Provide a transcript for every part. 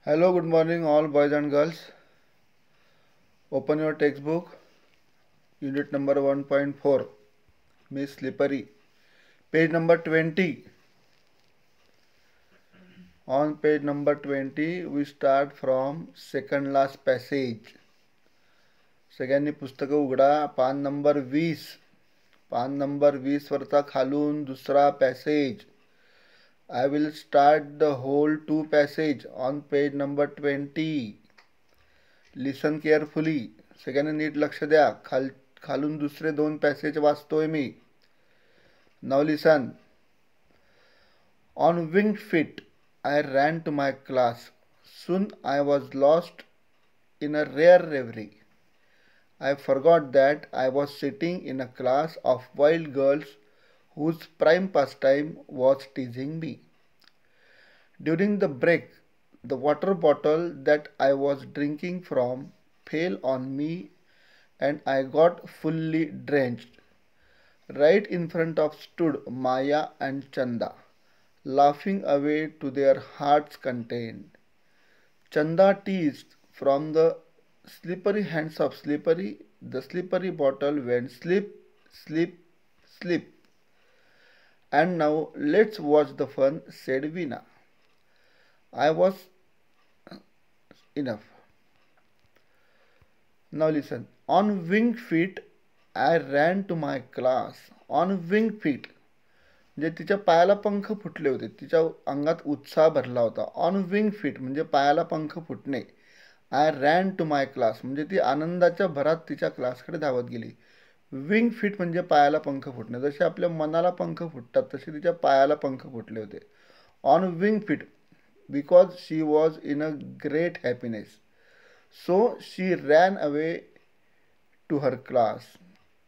Hello, good morning, all boys and girls. Open your textbook, unit number 1.4, Miss Slippery, page number 20. On page number 20, we start from second last passage. सगळ्यांनी पुस्तकं उघडा. पान number 20. पान number 20 वरचा खालून दुसरा passage. I will start the whole two passage on page number 20. Listen carefully. सगळ्यांनी नीट लक्ष द्या. खालून दुसरे दोन पॅसेज वाचतोय मी. Now listen. On winged feet I ran to my class. Soon I was lost in a rare reverie. I forgot that I was sitting in a class of wild girls whose prime pastime was teasing me. During the break, the water bottle that I was drinking from fell on me and I got fully drenched. Right in front of stood Maya and Chanda, laughing away to their heart's content. Chanda teased from the slippery hands of Slippery. The slippery bottle went slip, slip, slip. And now let's watch the fun, said Veena. I was enough. Now listen. On winged feet I ran to my class. On winged feet म्हणजे तिच्या पायाला पंख फुटले होते. तिच्या अंगात उत्साह भरला होता. ऑन विंग फीट म्हणजे पायाला पंख फुटणे. I ran to my class म्हणजे ती आनंदाच्या भरात तिच्या क्लासकडे धावत गेली. विंग फीट म्हणजे पायाला पंख फुटणे. जसे आपल्या मनाला पंख फुटतात तसे तिच्या पायाला पंख फुटले होते. On wing feet because she was in a great happiness. So she ran away to her class.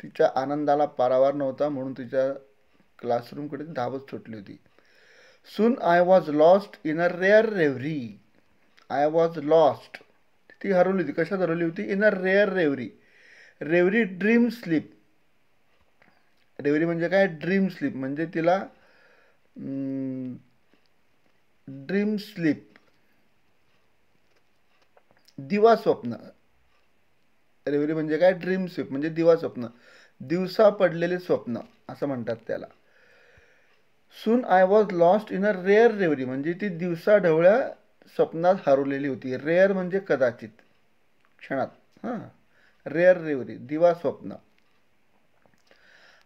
तिच्या आनंदाला पारावार नव्हता म्हणून तिच्या क्लासरूमकडे धावत सुटली होती. Soon I was lost in a rare reverie. I was lost ती हरवली होती. कशात हरवली होती? In a rare reverie. Reverie dream sleep. Reverie म्हणजे काय? ड्रीम स्लीप म्हणजे तिला ड्रीम स्लीप दिवा स्वप्न. रेव्हरी म्हणजे काय? ड्रीम स्लीप म्हणजे दिवा स्वप्न. दिवसा पडलेले स्वप्न असं म्हणतात त्याला. Soon I was lost in a rare reverie म्हणजे ती दिवसा ढवळ्या स्वप्नात हरवलेली होती. रेअर म्हणजे कदाचित, क्षणात. हां, रेअर रेव्हरी दिवा स्वप्न.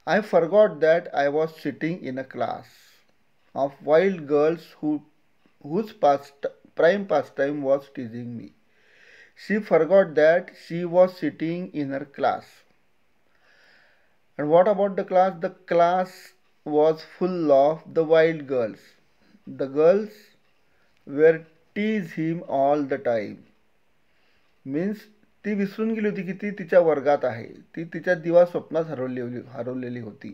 I forgot that I was sitting in a class of wild girls whose prime pastime was teasing me. She forgot that she was sitting in her class. And what about the class? The class was full of the wild girls. The girls were tease him all the time. Means ती विसरून गेली होती की ती तिच्या वर्गात आहे. ती तिच्या दिवा स्वप्नात हरवलेली होती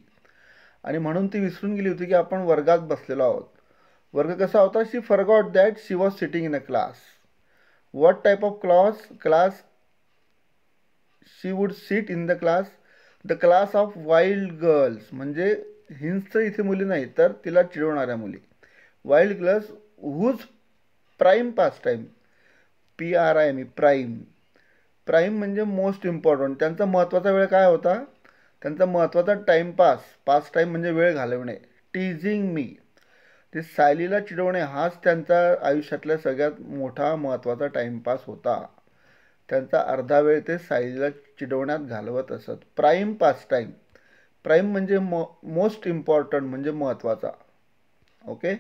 आणि म्हणून ती विसरून गेली होती की आपण वर्गात बसलेलो आहोत. वर्ग कसा होता? She forgot that she was sitting in a class. What type of class she would sit in the class? The class of wild girls म्हणजे हिंस्र इथे मुली नाही तर तिला चिडवणाऱ्या मुली. Wild girls whose prime pastime. PRIME prime. Prime म्हणजे मोस्ट इम्पॉर्टंट. त्यांचा महत्त्वाचा वेळ काय होता? त्यांचा महत्त्वाचा टाईमपास. पास टाईम म्हणजे वेळ घालवणे. टीजिंग मी ते सायलीला चिडवणे हाच त्यांचा आयुष्यातला सगळ्यात मोठा महत्त्वाचा टाईमपास होता. त्यांचा अर्धा वेळ ते सायलीला चिडवण्यात घालवत असत. Prime pastime. प्राईम म्हणजे मोस्ट इम्पॉर्टंट म्हणजे महत्त्वाचा. Okay.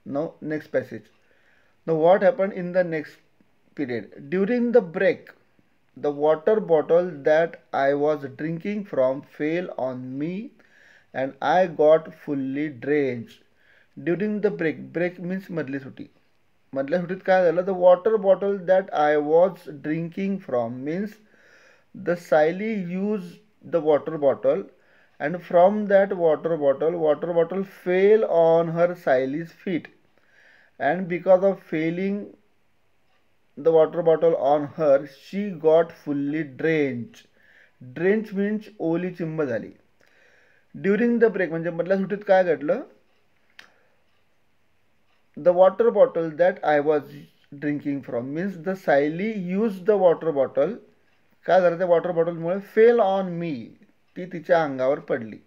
No next passage. Know what happen in the next period. During the break, the water bottle that I was drinking from fell on me and I got fully drenched. During the break means मधली सुटी. मधल्या सुटीत काय झालं? The water bottle that I was drinking from means the Sally used the water bottle and from that water bottle fell on her Sally's feet and because of failing the water bottle on her she got fully drenched. Drenched means ओली चिंब झाली. During the break म्हणजे मधल्या सुट्टीत काय घडलं? The water bottle that I was drinking from, means the Saili used the water bottle. काय झालं त्या water बॉटलमुळे fell on me, ती तिच्या अंगावर पडली.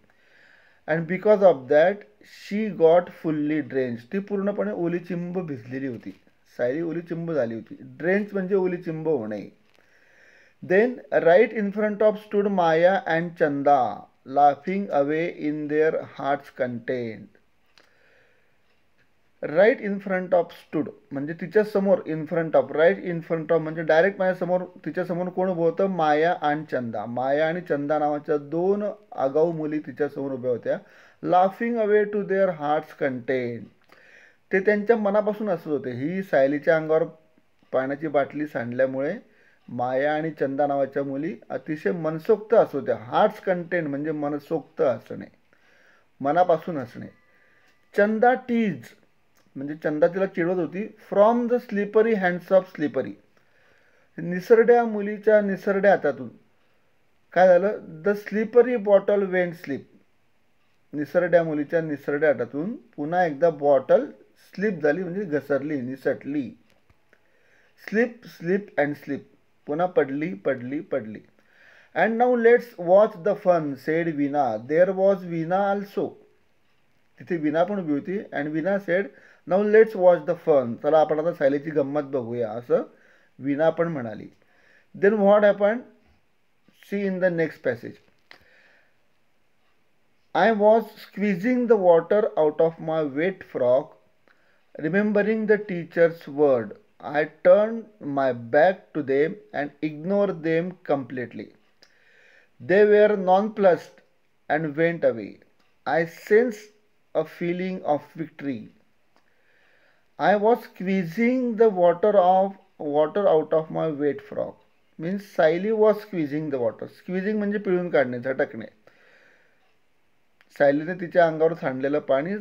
And because of that she got fully drench, ती पूर्णपणे ओलीचिंब भिजलेली होती. सायली ओलीचिंब झाली होती. ड्रेंच म्हणजे ओलीचिंब होणे. Then right in front of stood Maya and Chanda laughing away in their hearts content. Right in front of stood म्हणजे तिच्या समोर, in front of, right in front of म्हणजे डायरेक्ट माझ्यासमोर, तिच्यासमोर कोण उभं होतं? माया आणि चंदा. माया आणि चंदा नावाच्या दोन आगाऊ मुली तिच्यासमोर उभ्या होत्या. Laughing away to their hearts content, ते त्यांच्या मनापासून हसत होते. ही सायलीच्या अंगावर पाण्याची बाटली सांडल्यामुळे माया आणि चंदा नावाच्या मुली अतिशय मनसोक्त हसत होत्या. हार्ट्स कंटेंट म्हणजे मनसोक्त हसणे, मनापासून हसणे. चंदा टीज म्हणजे चंदा तिला चिडवत होती. From the slippery hands of slippery, निसरड्या मुलीच्या निसरड्या हातातून. काय झालं? The slippery bottle went slip, निसरड्या मुलीच्या निसरड्या हातातून पुन्हा एकदा बॉटल स्लिप झाली म्हणजे घसरली, निसटली. स्लिप स्लिप अँड स्लिप, पुन्हा पडली पडली पडली. And now let's watch the fun said Vina. There was Vina also, तिथे विना पण उभी होती. And Vina said now let's watch the fun, चला आपण आता सायलीची गंमत बघूया, असं विना पण म्हणाली. Then what happen, see in the next passage. I was squeezing the water out of my wet frock, remembering the teacher's word. I turned my back to them and ignored them completely. They were nonplussed and went away. I sensed a feeling of victory. I was squeezing the water out of my wet frock. Means Saili was squeezing the water. Squeezing म्हणजे पिळून काढणे, झटकणे. सायलीने तिच्या अंगावर सांडलेलं पाणी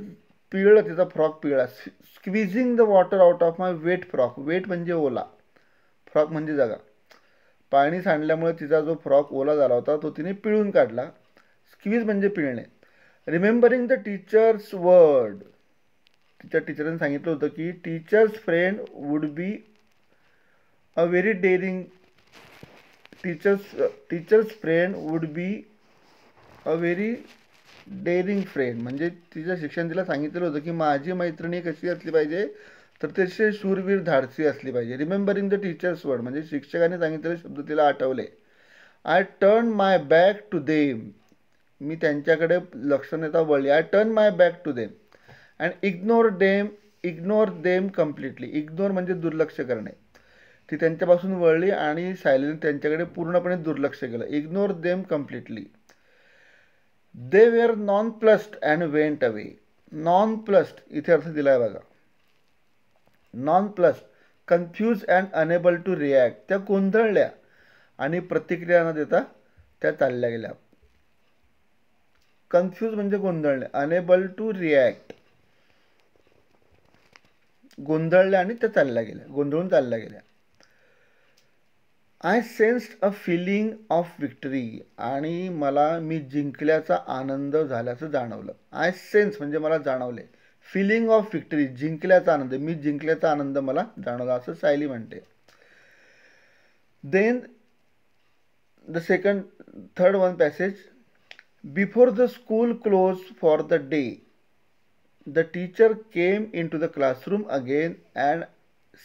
पिळलं, तिचा frock पिळला. Squeezing the water out of my wet frock, wet म्हणजे ओला, फ्रॉक म्हणजे जागा. पाणी सांडल्यामुळे तिचा जो फ्रॉक ओला झाला होता तो तिने पिळून काढला. स्क्वीज म्हणजे पिळणे. रिमेंबरिंग द टीचर्स वर्ड, तिच्या टीचरने सांगितलं होतं की teachers friend would be a very daring, teachers friend would be a very daring friend, म्हणजे तिच्या शिक्षण तिला सांगितलेलं होतं की माझी मैत्रिणी कशी असली पाहिजे, तर तसे शूरवीर धाडसी असली पाहिजे. रिमेंबरिंग द टीचर्स वर्ड म्हणजे शिक्षकाने सांगितलेले शब्द तिला आठवले. I turn my back to them, मी त्यांच्याकडे लक्ष नेता वळली. I turn my back to them and ignore them completely. Ignore म्हणजे दुर्लक्ष करणे. ती त्यांच्यापासून वळली आणि सायलीने त्यांच्याकडे पूर्णपणे दुर्लक्ष केलं. Ignore them completely. They were nonplussed and went away. Nonplussed इथे अर्थ दिला आहे बघा. Nonplussed, confuse and unable to react, त्या गोंधळल्या आणि प्रतिक्रिया न देता त्या चालल्या गेल्या. कन्फ्यूज म्हणजे गोंधळणे, अनेबल टू रिॲक्ट, गोंधळल्या आणि त्या चालल्या गेल्या, गोंधळून चालल्या गेल्या. I sensed a feeling of victory, आणि मी जिंकल्याचा आनंद झाल्याचं जाणवलं. आय सेन्स म्हणजे मला जाणवले. फिलिंग ऑफ विक्टरी, जिंकल्याचा आनंद, मी जिंकल्याचा आनंद मला जाणवला, असं सायली म्हणते. Then the third one passage. Before the school close for the day, the teacher came into the classroom again and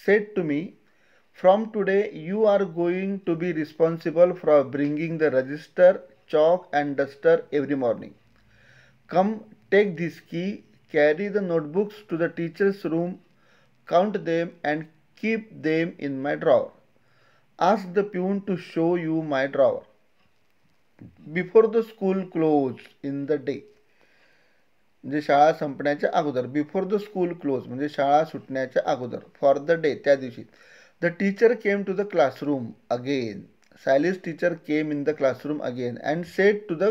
said to me, from today you are going to be responsible for bringing the register, chalk and duster every morning. Come, take this key, carry the notebooks to the teacher's room, count them and keep them in my drawer. Ask the peon to show you my drawer. Before the school close in the day, म्हणजे शाळा संपण्याच्या अगोदर. Before the school close म्हणजे शाळा सुटण्याच्या अगोदर. For the day, त्या दिवशी. The teacher came to the classroom again. Sali's teacher came in the classroom again and said to the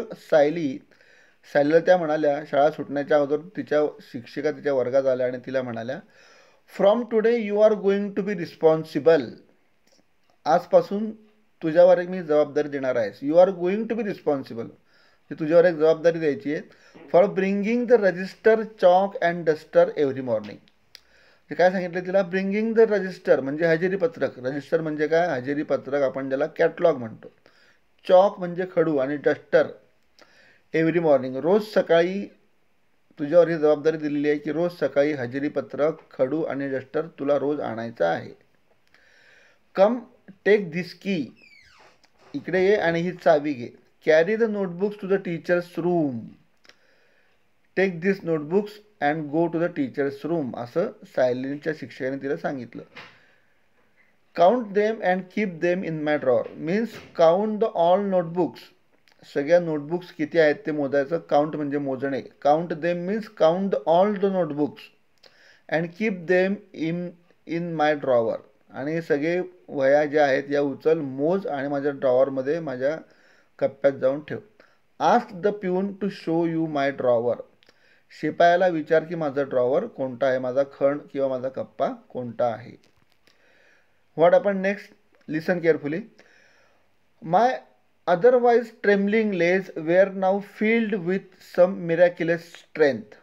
सायलीला त्या म्हणाल्या, शाळा सुटण्याच्या अगोदर तिच्या शिक्षिका तिच्या वर्गात आल्या आणि तिला म्हणाल्या, from today you are going to be responsible. आजपासून तुझ्यावर एक मी जबाबदारी देणार आहेस. You are going to be responsible, तुझ्यावर एक जबाबदारी द्यायची आहे. For bringing the register, chalk and duster every morning. ते काय सांगितलं तिला, ब्रिंगिंग द रजिस्टर म्हणजे हजेरी पत्रक. रजिस्टर म्हणजे काय, हजेरी पत्रक, आपण ज्याला कॅटलॉग म्हणतो. चॉक म्हणजे खडू आणि डस्टर एव्हरी मॉर्निंग, रोज सकाळी तुझ्यावर ही जबाबदारी दिलेली आहे की रोज सकाळी हजेरी पत्रक, खडू आणि डस्टर तुला रोज आणायचं आहे. कम टेक दिस की, इकडे ये आणि ही चावी घे. Carry the notebooks to the teachers room, take this notebooks and go to the teachers room, असं सायलीच्या शिक्षकाने तिला सांगितलं. Count them and keep them in my drawer means count the all notebooks, सगळ्या नोटबुक्स किती आहेत ते मोजायचं. काउंट म्हणजे मोजणे. Count them means count the all the notebooks and keep them in my drawer, आणि सगळे वह्या ज्या आहेत या उचल, मोज आणि माझ्या ड्रॉवरमध्ये, माझ्या कप्प्यात जाऊन ठेव. Ask the peon to show you my drawer, शिपायाला विचार की माझा ड्रॉवर कोणता आहे, माझा खण किंवा माझा कप्पा कोणता आहे. What happen next, listen carefully. My otherwise trembling legs were now filled with some miraculous strength.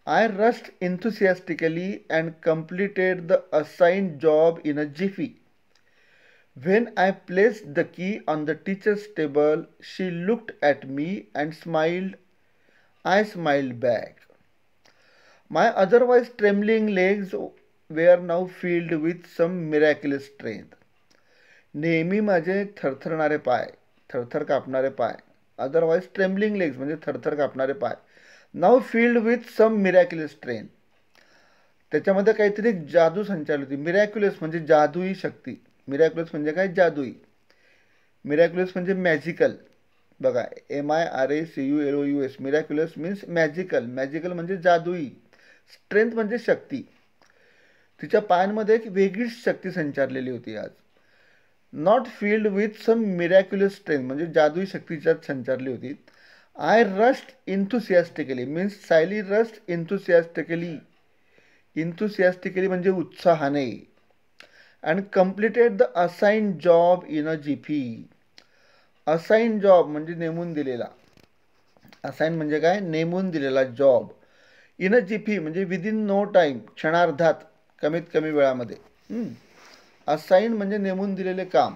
I rushed enthusiastically and completed the assigned job in a jiffy. When I placed the key on the teacher's table, she looked at me and smiled. I smiled back. My otherwise trembling legs were now filled with some miraculous strength. नेहमी माझे थरथरणारे पाय, थरथर कापणारे पाय, otherwise trembling legs म्हणजे थरथर कापणारे पाय, नाव field with some miraculous strength, त्याच्यामध्ये काहीतरी जादू संचारली होती. मिरॅक्युलस म्हणजे जादुई शक्ती. मिरॅक्युलस म्हणजे काय, जादुई. मिरॅक्युलस म्हणजे मॅजिकल. बघा, MIRACULOUS, मिरॅक्युलस मीन्स मॅजिकल. मॅजिकल म्हणजे जादुई. स्ट्रेंथ म्हणजे शक्ती. तिच्या पायांमध्ये एक वेगळीच शक्ती संचारलेली होती आज. Not filled with some miraculous strength म्हणजे जादुई शक्तीच्यात संचारली होती. I rushed enthusiastically means Sayali rushed enthusiastically. Enthusiastically म्हणजे उत्साहाने. And completed the assigned job in a jiffy. Assigned job म्हणजे नेमून दिलेला. असाइन म्हणजे काय, नेमून दिलेला जॉब. इन अ जिफी म्हणजे विदिन नो टाईम, क्षणार्धात, कमीत कमी वेळामध्ये. असाइन म्हणजे नेमून दिलेले काम.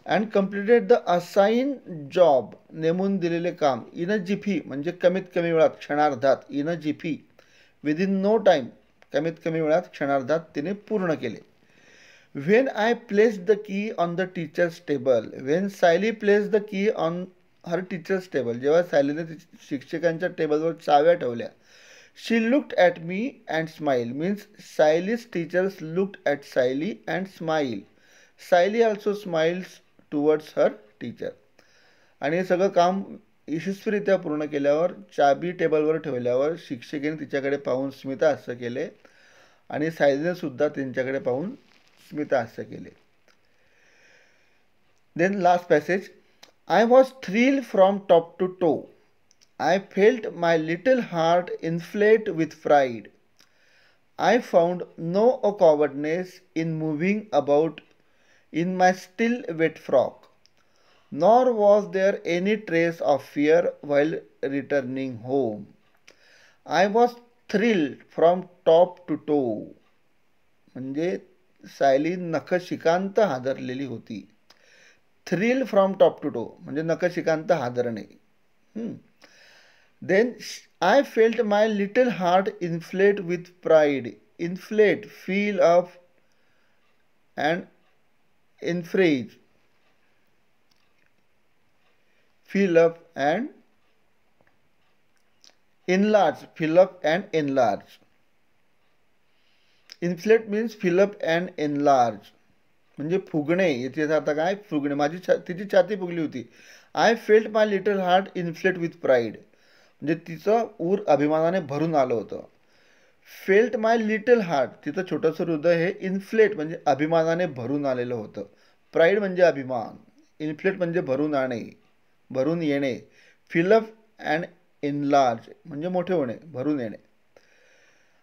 And completed the assign job, नेमून दिलेले काम. इन अ जिफी म्हणजे कमीत कमी वेळात, क्षणार्धात. In a jiffy, within no time, कमीत कमी वेळात, क्षणार्धात तिने पूर्ण केले. When I place the key on the teachers table, when Sayali place the key on her teachers table, जेव्हा सायलीने शिक्षकांच्या टेबलवर चाव्या ठेवल्या. She looked at me and smiled means Saily's teachers looked at Saily and smiled. Saily also smiles towards her teacher. आणि हे सगळं काम यशस्वीरित्या पूर्ण केल्यावर, चाबी टेबलवर ठेवल्यावर शिक्षकेने तिच्याकडे पाहून स्मितहास्य केले आणि सायलीने सुद्धा त्यांच्याकडे पाहून स्मितहास्य केले. Then last passage. I was thrilled from top to toe. I felt my little heart inflate with pride. I found no awkwardness in moving about in my still wet frock, nor was there any trace of fear while returning home. I was thrilled from top to toe. म्हणजे सायली नखशिकांत हादरलेली होती. Thrill from top to toe म्हणजे नखशिकांत हादरणे. Then I felt my little heart inflate with pride. Inflate, fill up and inflate. Fill up and enlarge. Fill up and enlarge. Inflate means fill up and enlarge. म्हणजे फुगणे. याचा अर्थ काय, फुगणे. तिची छाती फुगली होती. I felt my little heart inflate with pride म्हणजे तिचं ऊर अभिमानाने भरून आलं होतं. फेल्ट माय लिटल हार्ट, तिचं छोटंसं हृदय हे इन्फ्लेट म्हणजे अभिमानाने भरून आलेलं होतं. प्राईड म्हणजे अभिमान. इन्फ्लेट म्हणजे भरून आणे, भरून येणे. फिलअप अँड एनलार्ज म्हणजे मोठे होणे, भरून येणे.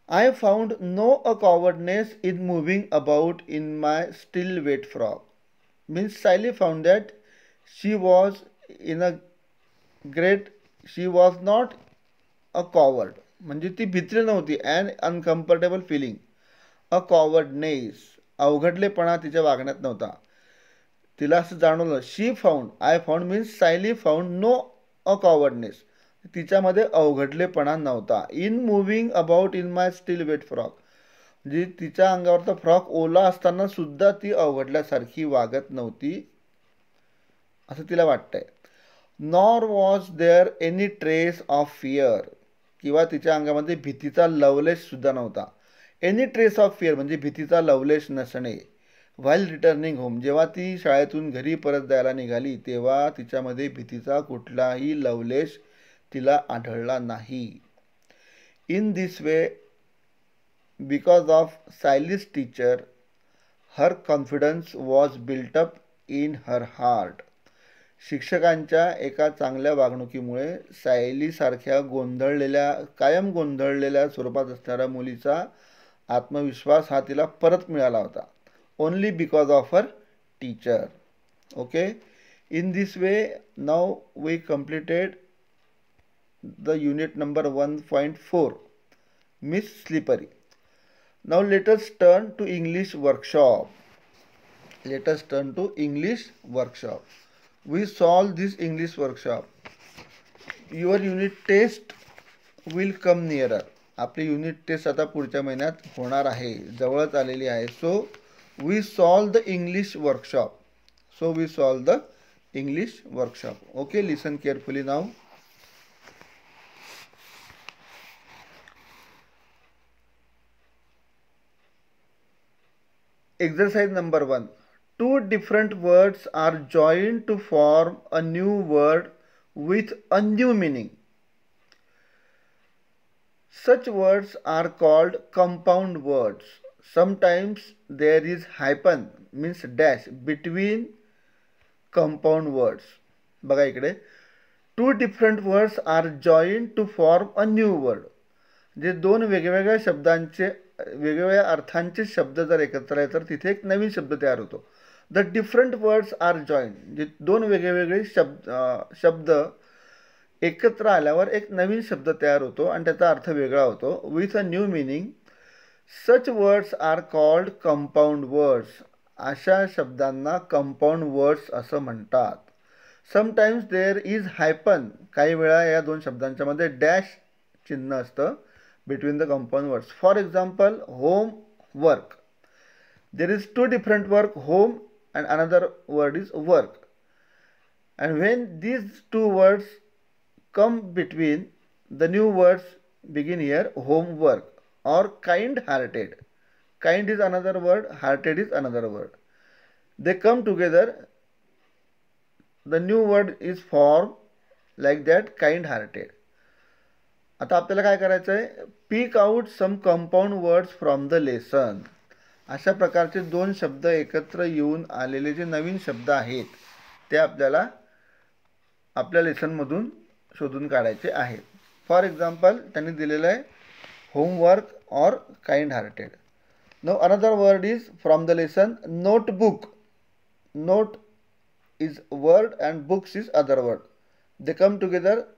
I found no awkwardness in moving about in my still wet frock. Means Sally found that she was not a coward. म्हणजे ती भित्री नव्हती. An uncomfortable feeling. A cowardness, अवघडलेपणा तिच्या वागण्यात नव्हता. तिला असं जाणवलं. She found, I found means Sayali found no a cowardness. तिच्यामध्ये अवघडलेपणा नव्हता. In moving about in my still wet frock, म्हणजे तिच्या अंगावरचा फ्रॉक ओला असताना सुद्धा ती अवघडल्यासारखी वागत नव्हती असं तिला वाटतंय. Nor was there any trace of fear, किंवा तिच्या अंगामध्ये भीतीचा लवलेशसुद्धा नव्हता. एनी ट्रेस ऑफ फिअर म्हणजे भीतीचा लवलेश नसणे. व्हाईल रिटर्निंग होम, जेव्हा ती शाळेतून घरी परत जायला निघाली तेव्हा तिच्यामध्ये भीतीचा कुठलाही लवलेश तिला आढळला नाही. In this way, because of Sayali's teacher, her confidence was built up in her heart. शिक्षकांच्या एका चांगल्या वागणुकीमुळे सायलीसारख्या कायम गोंधळलेल्या स्वरूपात असणाऱ्या मुलीचा आत्मविश्वास हा तिला परत मिळाला होता. Only because of her teacher. Okay. In this way now we completed the unit number 1.4, miss slippery. Now let us turn to English workshop. We solve this English workshop. Your unit test will come nearer. आपली unit test आता पुढच्या महिन्यात होणार आहे, जवळच आलेली आहे. So we solve the English workshop. Okay, listen carefully now. Exercise number 1. Two different words are joined to form a new word with a new meaning. Such words are called compound words. Sometimes there is hyphen means dash between compound words. बघा इकडे, two different words are joined to form a new word. जे दोन वेगवेगळ्या शब्दांचे वेगवेगळ्या अर्थांचे शब्द जर एकत्र आले तर तिथे एक नवीन शब्द तयार होतो. The different words are joined, जे दोन वेगवेगळे शब्द एकत्र आल्यावर एक नवीन शब्द तयार होतो आणि त्याचा अर्थ वेगळा होतो. With a new meaning. Such words are called compound words. अशा शब्दांना कंपाऊंड वर्ड्स असं म्हणतात. समटाइम्स देअर इज हायपन, काही वेळा या दोन शब्दांच्या मध्ये डॅश चिन्ह असतं between the compound words. For example, home, work. There is two different work, home and another word is work. And when these two words come between, the new words begin here, home, work. Or kind-hearted. Kind is another word, hearted is another word. They come together, the new word is formed like that, kind-hearted. आता आपल्याला काय करायचं आहे, pick out some compound words from the lesson. अशा प्रकारचे दोन शब्द एकत्र येऊन आलेले जे नवीन शब्द आहेत ते आपल्याला आपल्या लेसनमधून शोधून काढायचे आहेत. फॉर एक्झाम्पल त्यांनी दिलेलं आहे homework or kind hearted. No another word is from the lesson notebook. Note is word and books is other word. They come together,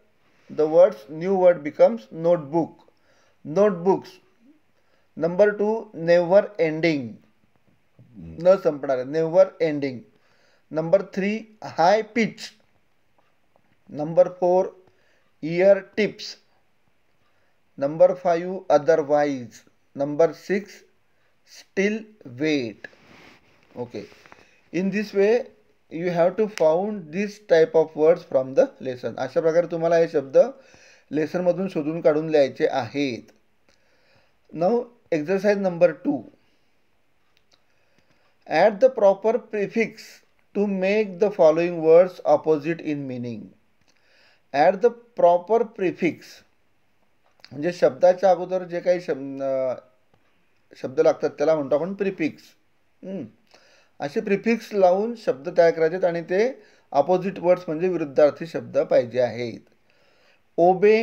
the words new word becomes notebook. Notebooks. Number 2, never ending. न संपणारे, never ending. Number 3, high pitch. Number 4, ear tips. Number 5, otherwise. Number 6, still wait. Okay. In this way you have to found this type of words from the lesson. अशा प्रकारे तुम्हाला हे शब्द लेसनमधून शोधून काढून लिहायचे आहेत. Now exercise number 2. Add the proper prefix to make the following words opposite in meaning. Add the proper prefix म्हणजे शब्दाच्या अगोदर जे काही शब्द लागतात त्याला म्हणतो आपण प्रिफिक्स. असे प्रिफिक्स लावून शब्द तयार करायचे आणि ते अपोजिट वर्ड्स म्हणजे विरुद्धार्थी शब्द पाहिजे आहेत. ओबे,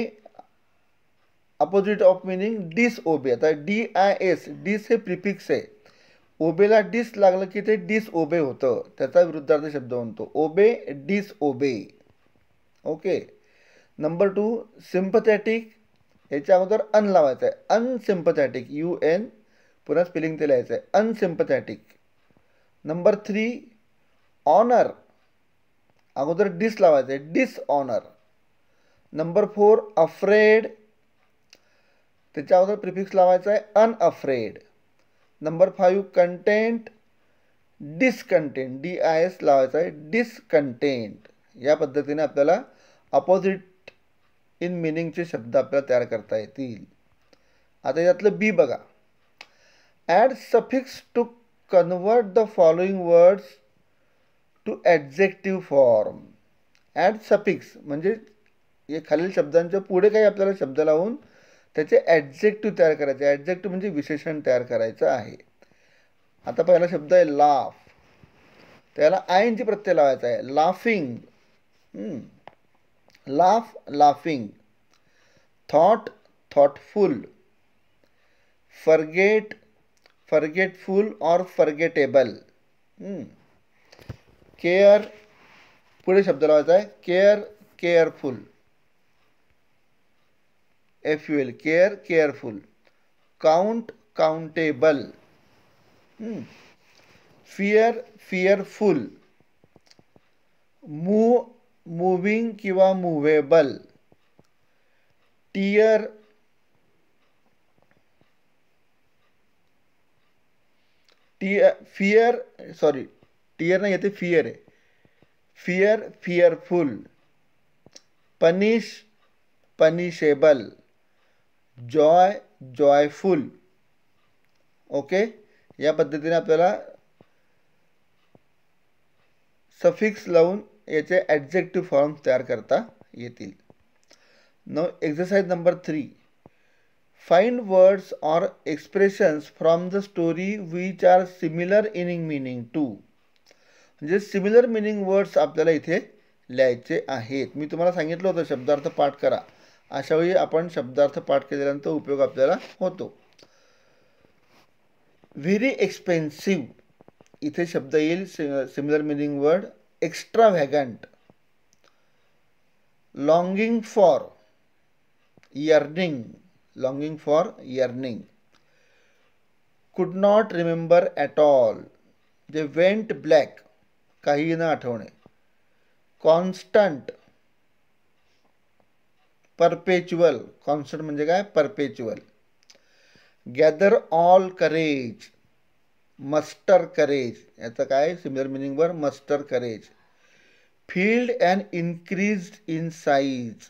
अपोजिट ऑफ मिनिंग डिसओबे. आता DIS, डिस हे प्रिफिक्स आहे. ओबेला डिस लागलं की ते डिसओबे होतं, त्याचा विरुद्धार्थी शब्द म्हणतो ओबे, डिसओबे. ओके. नंबर 2, सिम्पथॅटिक याच्या अगोदर अन लावायचं आहे. अनसिम्पथॅटिक, UN पुन्हा स्पेलिंग ते लिहायचं आहे, अनसिम्पथॅटिक. नंबर 3 ऑनर, अगोदर डिस लावायचं आहे, डिसऑनर. नंबर 4 अफ्रेड, त्याच्या अगोदर प्रिफिक्स लावायचा आहे unafraid. Number 5 content, discontent, DIS लावायचा आहे, डिसकंटेंट. या पद्धतीने आपल्याला अपोजिट इन मिनिंगचे शब्द आपल्याला तयार करता येतील. आता यातलं बी बघा. Add suffix to convert the following words to adjective form. Add suffix म्हणजे हे खालील शब्दांच्या पुढे काही आपल्याला शब्द लावून त्याचे ॲडजेक्टिव्ह तयार करायचे. ॲडजेक्टिव्ह म्हणजे विशेषण तयार करायचं आहे. आता पहिला शब्द आहे लाफ, त्याला ING प्रत्यय लावायचा आहे, laughing. Laugh, laughing. Thought, thoughtful. Forget, forgetful और फॉरगेटेबल. केअर, पुढे शब्द लावायचा आहे care, careful. FUL, care, careful. Count, countable. Fear, fearful. Move, moving किंवा movable. Tear, fear, sorry tear नाही येते, फिअर आहे. Fear, fearful. Punish, punishable. Joy, joyful. Okay, या पद्धतीने आपल्याला सफिक्स लावून याचे ॲडजेक्टिव्ह फॉर्म तयार करता येतील. Exercise number 3. Find words or expressions from the story which are similar in meaning to. म्हणजे सिमिलर मिनिंग वर्ड्स आपल्याला इथे लिहायचे आहेत. मी तुम्हाला सांगितलं होतं शब्दार्थ पाठ करा. अशावेळी आपण शब्दार्थ पाठ केल्यानंतर उपयोग आपल्याला होतो. व्हेरी एक्सपेन्सिव्ह, इथे शब्द येईल similar meaning word. Extravagant. Longing for, yearning, longing for, yearning. Could not remember at all, जे went black, काही न आठवणे. कॉन्स्टंट, परपेच्युअल. कॉन्स्टंट म्हणजे काय, perpetual. Gather all courage, muster courage. याचं काय similar meaning word, muster courage. Filled and increase in size.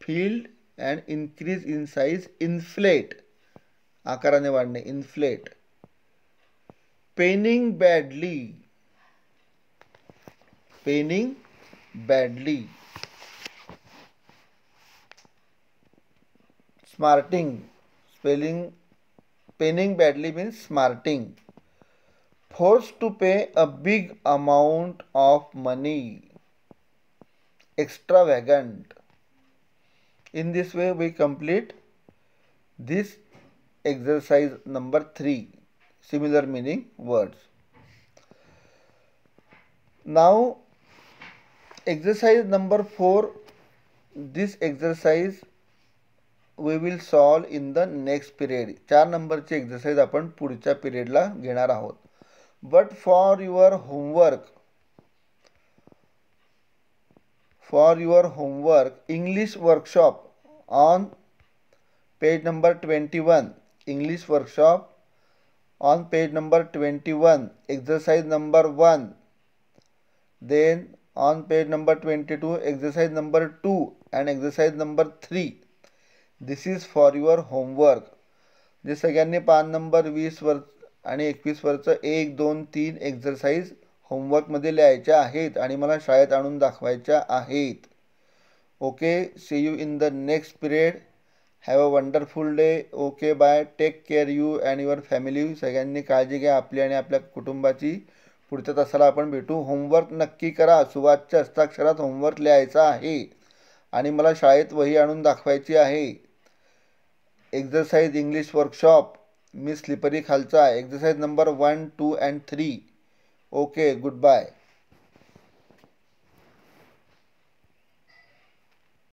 Filled and increase in size. Inflate, आकाराने वाढणे, inflate. Paining badly, paining badly. Smarting, spelling paining badly means smarting. Force to pay a big amount of money. Extravagant. In this way we complete this exercise number 3, similar meaning words. Now exercise number 4, this exercise we will solve in the next period. 4 नंबरची exercise आपण पुढच्या पिरियडला घेणार आहोत. But for your homework, English workshop on page number 21. English workshop on page number 21. Exercise number 1. Then on page number 22, exercise number 2 and exercise number 3. This is for your homework. जे सगळ्यांनी पान number 20 वर आणि 21 वरचं 1, 2, 3 exercise होमवर्कमध्ये लिहायच्या आहेत आणि मला शाळेत आणून दाखवायच्या आहेत. Okay, see you in the next period. Have a wonderful day. Okay, bye. Take care you and your family. सगळ्यांनी काळजी घ्या आपली आणि आपल्या कुटुंबाची. पुढच्या तासाला आपण भेटू. होमवर्क नक्की करा. सुवाच्य हस्ताक्षरात होमवर्क लिहायचा आहे आणि मला शाळेत वही आणून दाखवायची आहे. Exercise English workshop, miss slippery खालचा. Exercise number 1, 2 and 3. Okay, good bye.